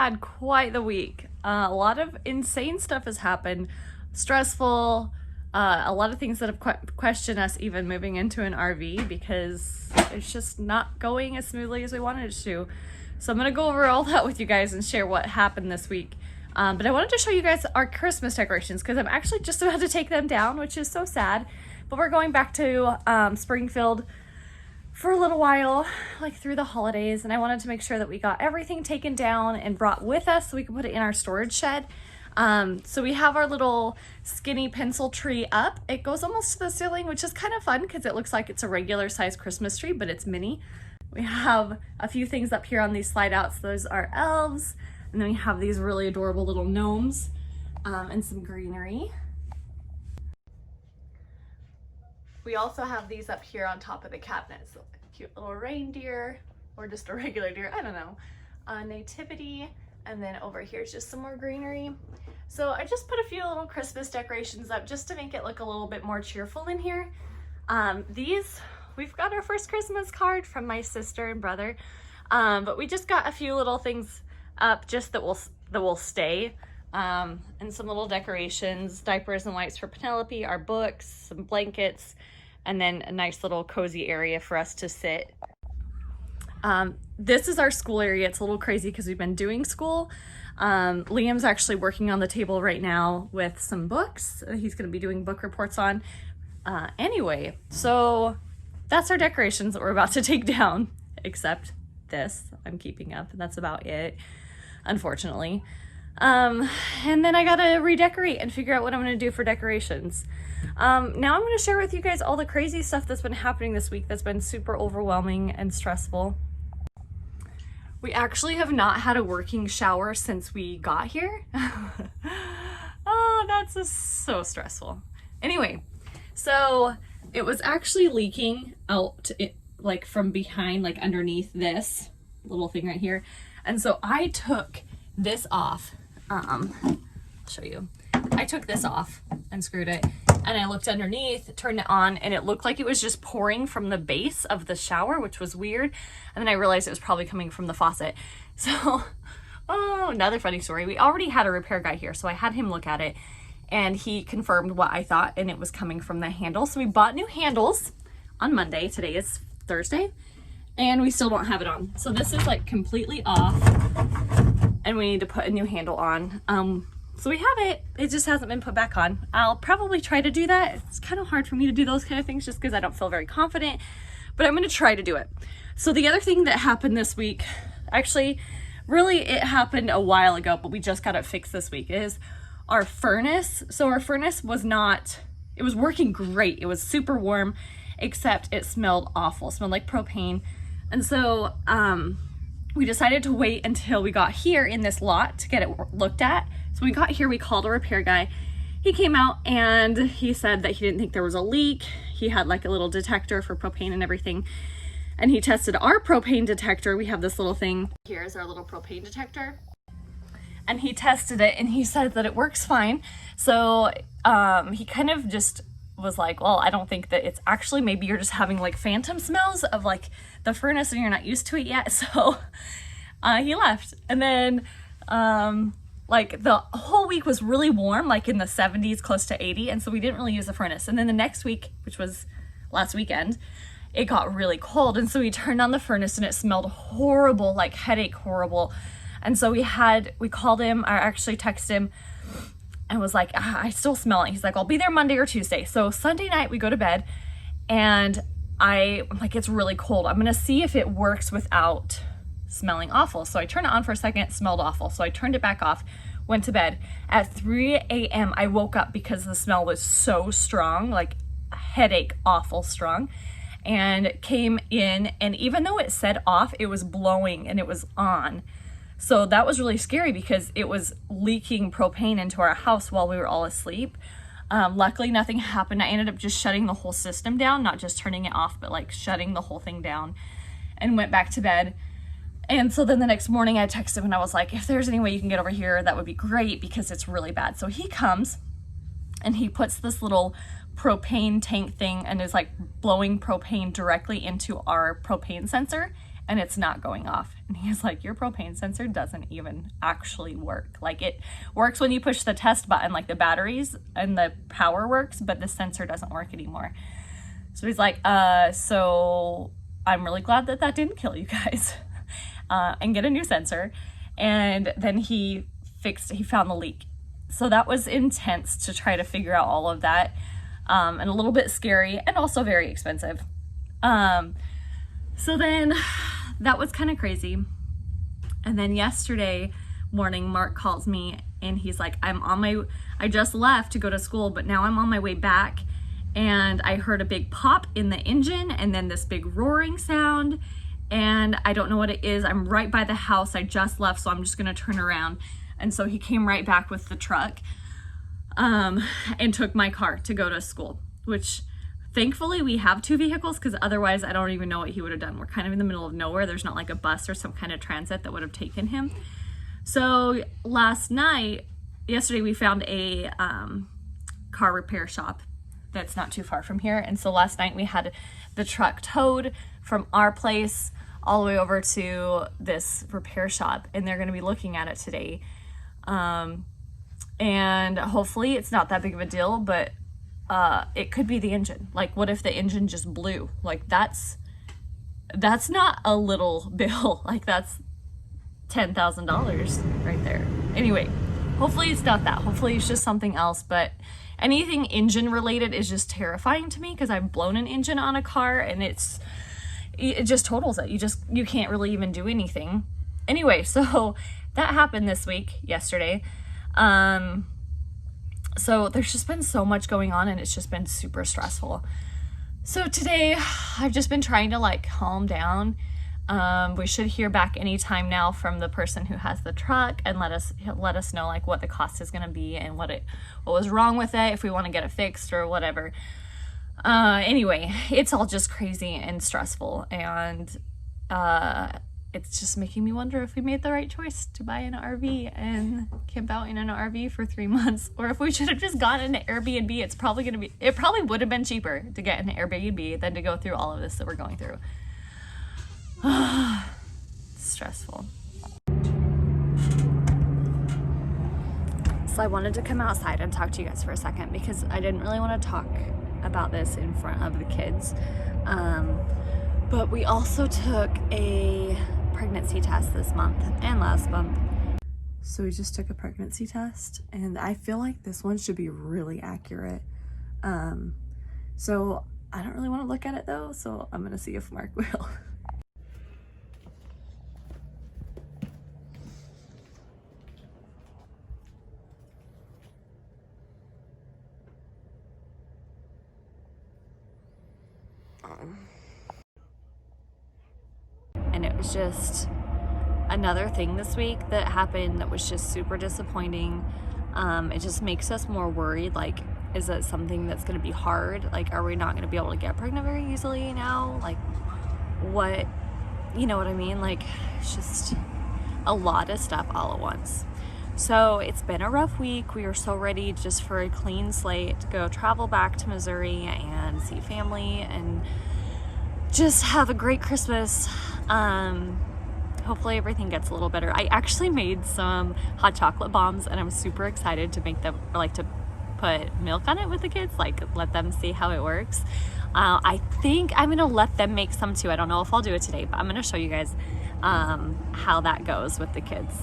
had quite the week. A lot of insane stuff has happened, stressful, a lot of things that have questioned us even moving into an RV because it's just not going as smoothly as we wanted it to. So I'm gonna go over all that with you guys and share what happened this week. But I wanted to show you guys our Christmas decorations because I'm actually just about to take them down, which is so sad. But we're going back to Springfield for a little while, like through the holidays, and I wanted to make sure that we got everything taken down and brought with us so we can put it in our storage shed. So we have our little skinny pencil tree up. It goes almost to the ceiling, which is kind of fun because it looks like it's a regular size Christmas tree, but it's mini. We have a few things up here on these slide outs. Those are elves, and then we have these really adorable little gnomes and some greenery. We also have these up here on top of the cabinet. So a cute little reindeer, or just a regular deer, I don't know. Nativity, and then over here is just some more greenery. So I just put a few little Christmas decorations up just to make it look a little bit more cheerful in here. We've got our first Christmas card from my sister and brother, but we just got a few little things up just that will stay. And some little decorations, diapers and wipes for Penelope, our books, some blankets, and then a nice little cozy area for us to sit. This is our school area. It's a little crazy because we've been doing school. Liam's actually working on the table right now with some books. He's going to be doing book reports on. Anyway, so that's our decorations that we're about to take down, except this I'm keeping up, and that's about it, unfortunately. And then I gotta redecorate and figure out what I'm gonna do for decorations. Now I'm gonna share with you guys all the crazy stuff that's been happening this week that's been super overwhelming and stressful. We actually have not had a working shower since we got here. Oh, that's just so stressful. Anyway, so it was actually leaking out like from behind, like underneath this little thing right here. And so I took this off. I'll show you. I took this off and screwed it, and I looked underneath, turned it on, and it looked like it was just pouring from the base of the shower, which was weird. And then I realized it was probably coming from the faucet. So, oh, another funny story. We already had a repair guy here, so I had him look at it, and he confirmed what I thought, and it was coming from the handle. So we bought new handles on Monday. Today is Thursday, and we still don't have it on. So this is like completely off, and we need to put a new handle on. So we have it. It just hasn't been put back on. I'll probably try to do that. It's kind of hard for me to do those kind of things just because I don't feel very confident, but I'm going to try to do it. So the other thing that happened this week, actually, really it happened a while ago, but we just got it fixed this week, is our furnace. So our furnace was it was working great. It was super warm, except it smelled awful. It smelled like propane. And so we decided to wait until we got here in this lot to get it looked at. So we got here, we called a repair guy. He came out and he said that he didn't think there was a leak. He had like a little detector for propane and everything. And he tested our propane detector. We have this little thing. Here's our little propane detector. And he tested it and he said that it works fine. So he kind of just was like, well, I don't think that it's actually, maybe you're just having like phantom smells of like the furnace and you're not used to it yet. So he left. And then like the whole week was really warm, like in the 70s, close to 80. And so we didn't really use the furnace. And then the next week, which was last weekend, it got really cold. And so we turned on the furnace and it smelled horrible, like headache horrible. And so we called him, I actually texted him and was like, I still smell it. He's like, I'll be there Monday or Tuesday. So Sunday night we go to bed and I'm like, it's really cold. I'm gonna see if it works without smelling awful. So I turned it on for a second, it smelled awful. So I turned it back off, went to bed. At 3 a.m. I woke up because the smell was so strong, like headache, awful strong, and came in, and even though it said off, it was blowing and it was on. So that was really scary because it was leaking propane into our house while we were all asleep. Luckily nothing happened. I ended up just shutting the whole system down, not just turning it off, but like shutting the whole thing down, and went back to bed. And so then the next morning I texted him and I was like, if there's any way you can get over here, that would be great because it's really bad. So he comes and he puts this little propane tank thing and is like blowing propane directly into our propane sensor. and it's not going off. And he's like, your propane sensor doesn't even actually work. Like, it works when you push the test button, like the batteries and the power works, but the sensor doesn't work anymore. So he's like, so I'm really glad that that didn't kill you guys. And get a new sensor. And then he found the leak. So that was intense to try to figure out all of that, and a little bit scary and also very expensive. So then that was kind of crazy. And then yesterday morning, Mark calls me and he's like, I just left to go to school, but now I'm on my way back, and I heard a big pop in the engine and then this big roaring sound, and I don't know what it is. I'm right by the house. I just left, so I'm just gonna turn around. And so he came right back with the truck, and took my car to go to school, which thankfully we have 2 vehicles, because otherwise I don't even know what he would have done. We're kind of in the middle of nowhere. There's not like a bus or some kind of transit that would have taken him. So yesterday we found a car repair shop that's not too far from here. And so last night we had the truck towed from our place all the way over to this repair shop, and they're going to be looking at it today. And hopefully it's not that big of a deal, but it could be the engine. Like, what if the engine just blew? Like, that's not a little bill. Like, that's $10,000 right there. Anyway, hopefully it's not that. Hopefully it's just something else. But anything engine related is just terrifying to me, because I've blown an engine on a car and it just totals it. You can't really even do anything. Anyway, so that happened this week, yesterday. So there's just been so much going on, and it's just been super stressful. So today I've just been trying to like calm down. We should hear back anytime now from the person who has the truck, and let us know like what the cost is going to be and what was wrong with it, if we want to get it fixed or whatever. Anyway, it's all just crazy and stressful, and it's just making me wonder if we made the right choice to buy an RV and camp out in an RV for 3 months, or if we should have just gotten an Airbnb. It probably would have been cheaper to get an Airbnb than to go through all of this that we're going through. It's stressful. So I wanted to come outside and talk to you guys for a second, because I didn't really want to talk about this in front of the kids. But we also took a pregnancy test this month and last month. So we just took a pregnancy test, and I feel like this one should be really accurate. So I don't really want to look at it though, so I'm gonna see if Mark will. And it was just another thing this week that happened that was just super disappointing. It just makes us more worried. Like, is it something that's going to be hard? Like, are we not going to be able to get pregnant very easily now? Like, what, you know what I mean? Like, it's just a lot of stuff all at once. So it's been a rough week. We were so ready just for a clean slate to go travel back to Missouri and see family and just have a great Christmas. Hopefully everything gets a little better. I actually made some hot chocolate bombs, and I'm super excited to make them, or like to put milk on it with the kids, like let them see how it works. I think I'm gonna let them make some too. I don't know if I'll do it today, but I'm gonna show you guys how that goes with the kids.